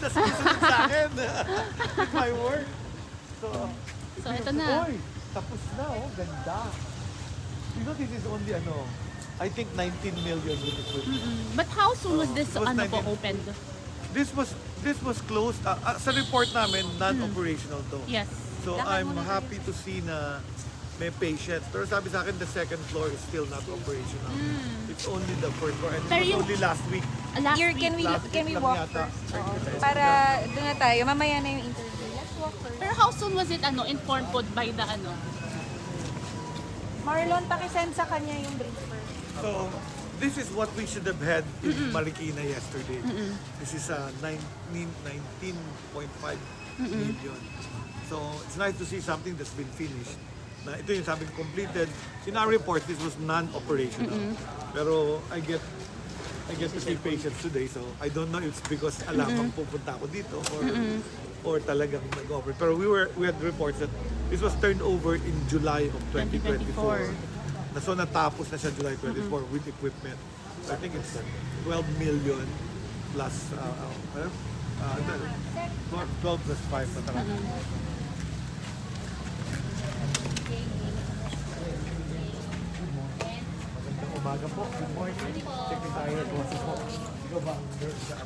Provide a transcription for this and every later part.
na sumusunod sa akin. With my work. So, ito na. Oy, tapos na oh, ganda. You know, this is only I think 19 million with equipment. But how soon was Oo, this it was 19. opened? This was closed. Sa report namin, non-operational to. Yes. So I'm happy to see na may patients. Pero sabi sa akin, the second floor is still not operational. It's only the first floor. And it Pero was yung- only last week. Last Here, week. can we Last week lang walk yata. first? Oo. Para doon na tayo. Mamaya na yung interview. Let's walk first. Pero how soon was it informed po by the Marlon, pakisend sa kanya yung brief first. So this is what we should have had in Marikina yesterday. This is 19.5 million. So it's nice to see something that's been finished. Na ito yung sabing completed. In our report, this was non-operational. Pero I get to see patients today, so I don't know if it's because alamang pupunta ako dito or talagang nag-operate. Pero we had reports that this was turned over in July of 2024. So natapos na siya July 24 with equipment. So I think it's 12 million plus 12 plus 5 na talaga. Magandang umaga po. Good morning. Secretary of Boses po. Ikaw ba ang nurse sa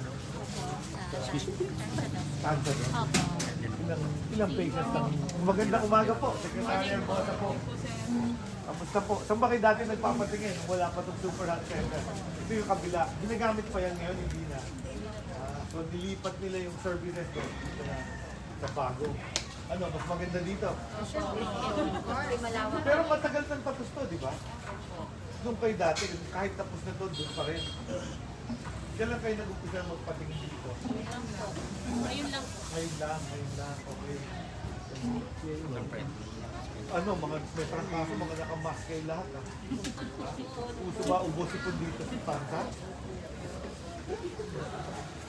Cancer, no? Ilang patients lang. Magandang umaga po. Secretary of Boses po. Kamusta po? Saan ba kayo dati nagpapatingin? Wala pa itong Super Health Center. Ito yung kabila. Ginagamit pa yan ngayon, hindi na. So nilipat nila yung services doon sa bago. Mas maganda dito. Pero matagal nang tapos to, di ba? Nung kayo dati, kahit tapos na to, doon pa rin. Kailan kayo nag-umpisa magpatingin dito? Ayun lang. Ngayon lang. Okay. May trangkaso, mga nakamask kayo lahat. Uso ba, ubos ipon dito si Panta?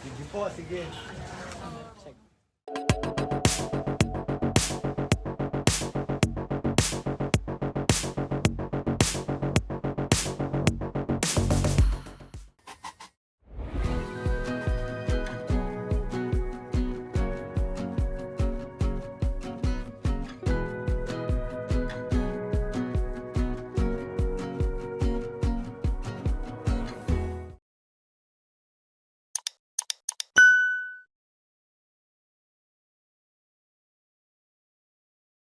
Sige po, sige.